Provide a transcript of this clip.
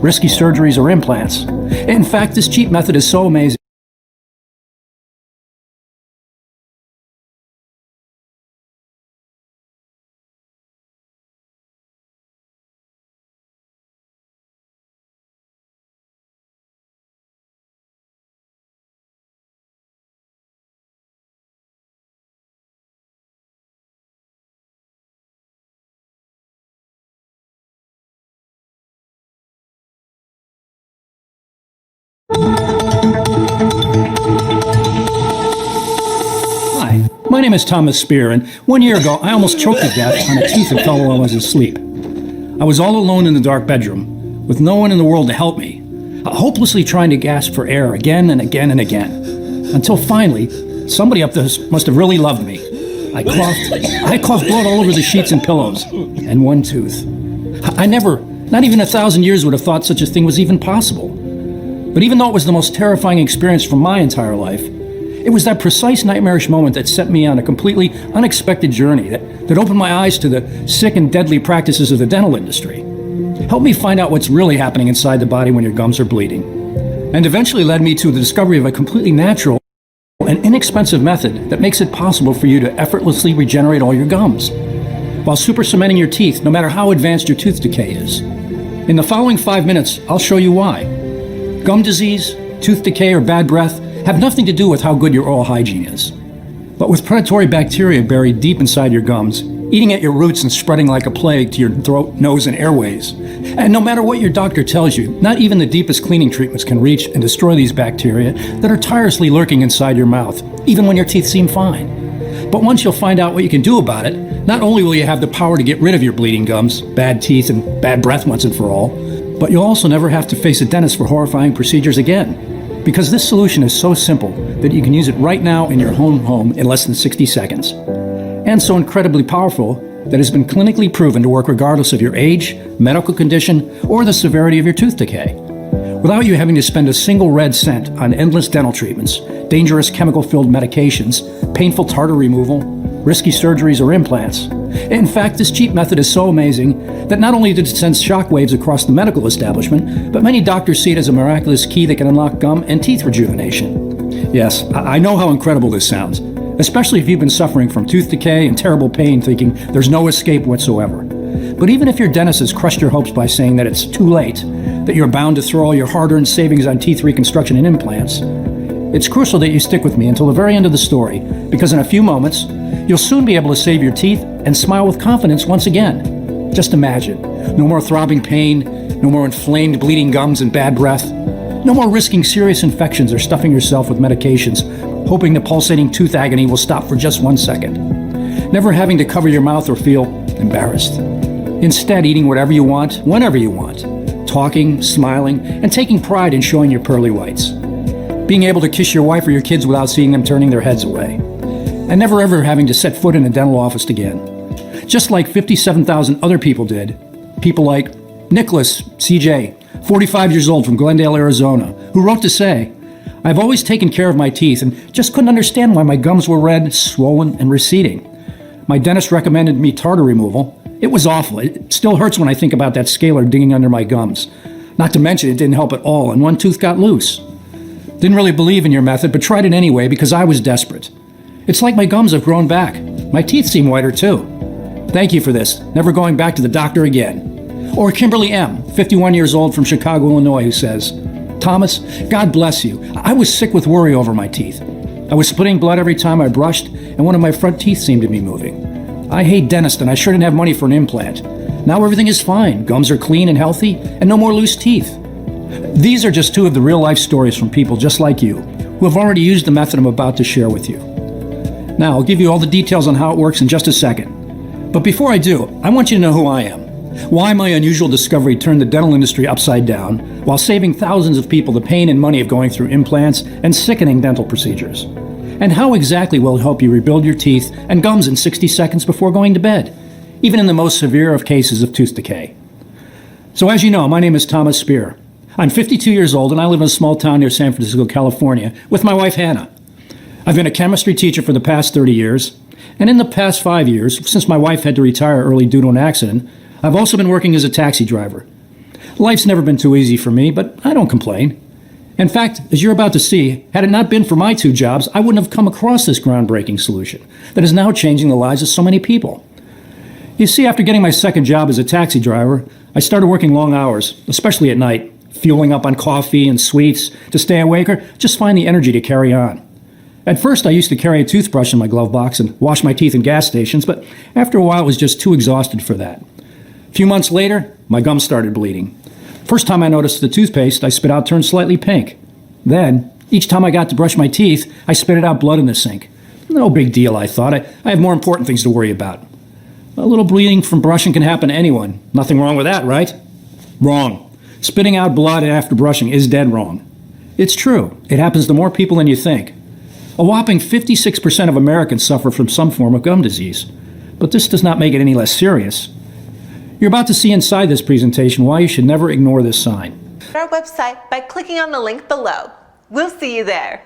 risky surgeries, or implants. In fact, this cheap method is so amazing. Hi, my name is Thomas Spear, and 1 year ago I almost choked to death on a tooth that fell while I was asleep. I was all alone in the dark bedroom, with no one in the world to help me, hopelessly trying to gasp for air again and again and again, until finally, somebody up there must have really loved me. I coughed blood all over the sheets and pillows, and one tooth. I never, not even 1,000 years, would have thought such a thing was even possible. But even though it was the most terrifying experience from my entire life, it was that precise nightmarish moment that set me on a completely unexpected journey that opened my eyes to the sick and deadly practices of the dental industry. Helped me find out what's really happening inside the body when your gums are bleeding. And eventually led me to the discovery of a completely natural and inexpensive method that makes it possible for you to effortlessly regenerate all your gums, while super cementing your teeth no matter how advanced your tooth decay is. In the following 5 minutes, I'll show you why. Gum disease, tooth decay, or bad breath have nothing to do with how good your oral hygiene is. But with predatory bacteria buried deep inside your gums, eating at your roots and spreading like a plague to your throat, nose, and airways. And no matter what your doctor tells you, not even the deepest cleaning treatments can reach and destroy these bacteria that are tirelessly lurking inside your mouth, even when your teeth seem fine. But once you'll find out what you can do about it, not only will you have the power to get rid of your bleeding gums, bad teeth, and bad breath once and for all, but you'll also never have to face a dentist for horrifying procedures again. Because this solution is so simple that you can use it right now in your home in less than 60 seconds. And so incredibly powerful that it has been clinically proven to work regardless of your age, medical condition, or the severity of your tooth decay. Without you having to spend a single red cent on endless dental treatments, dangerous chemical-filled medications, painful tartar removal, risky surgeries, or implants. In fact, this cheap method is so amazing that not only did it send shockwaves across the medical establishment, but many doctors see it as a miraculous key that can unlock gum and teeth rejuvenation. Yes, I know how incredible this sounds, especially if you've been suffering from tooth decay and terrible pain thinking there's no escape whatsoever. But even if your dentist has crushed your hopes by saying that it's too late, that you're bound to throw all your hard-earned savings on teeth reconstruction and implants, it's crucial that you stick with me until the very end of the story, because in a few moments, you'll soon be able to save your teeth and smile with confidence once again. Just imagine, no more throbbing pain, no more inflamed bleeding gums and bad breath, no more risking serious infections or stuffing yourself with medications, hoping the pulsating tooth agony will stop for just 1 second. Never having to cover your mouth or feel embarrassed. Instead, eating whatever you want, whenever you want, talking, smiling, and taking pride in showing your pearly whites. Being able to kiss your wife or your kids without seeing them turning their heads away. And never ever having to set foot in a dental office again. Just like 57,000 other people did. People like Nicholas CJ, 45 years old from Glendale, Arizona, who wrote to say, "I've always taken care of my teeth and just couldn't understand why my gums were red, swollen, and receding. My dentist recommended me tartar removal. It was awful. It still hurts when I think about that scalar digging under my gums. Not to mention it didn't help at all, and one tooth got loose. Didn't really believe in your method, but tried it anyway because I was desperate. It's like my gums have grown back. My teeth seem whiter too. Thank you for this. Never going back to the doctor again." Or Kimberly M., 51 years old from Chicago, Illinois, who says, "Thomas, God bless you. I was sick with worry over my teeth. I was splitting blood every time I brushed, and one of my front teeth seemed to be moving. I hate dentists, and I sure didn't have money for an implant. Now everything is fine. Gums are clean and healthy, and no more loose teeth." These are just two of the real-life stories from people just like you, who have already used the method I'm about to share with you. Now, I'll give you all the details on how it works in just a second. But before I do, I want you to know who I am, why my unusual discovery turned the dental industry upside down, while saving thousands of people the pain and money of going through implants and sickening dental procedures, and how exactly will it help you rebuild your teeth and gums in 60 seconds before going to bed, even in the most severe of cases of tooth decay. So as you know, my name is Thomas Spear. I'm 52 years old and I live in a small town near San Francisco, California, with my wife Hannah. I've been a chemistry teacher for the past 30 years, and in the past 5 years, since my wife had to retire early due to an accident, I've also been working as a taxi driver. Life's never been too easy for me, but I don't complain. In fact, as you're about to see, had it not been for my 2 jobs, I wouldn't have come across this groundbreaking solution that is now changing the lives of so many people. You see, after getting my second job as a taxi driver, I started working long hours, especially at night, fueling up on coffee and sweets to stay awake or just find the energy to carry on. At first, I used to carry a toothbrush in my glove box and wash my teeth in gas stations, but after a while, I was just too exhausted for that. A few months later, my gums started bleeding. First time I noticed the toothpaste I spit out turned slightly pink. Then, each time I got to brush my teeth, I spitted out blood in the sink. No big deal, I thought. I have more important things to worry about. A little bleeding from brushing can happen to anyone. Nothing wrong with that, right? Wrong. Spitting out blood after brushing is dead wrong. It's true. It happens to more people than you think. A whopping 56% of Americans suffer from some form of gum disease. But this does not make it any less serious. You're about to see inside this presentation why you should never ignore this sign. Our website by clicking on the link below. We'll see you there.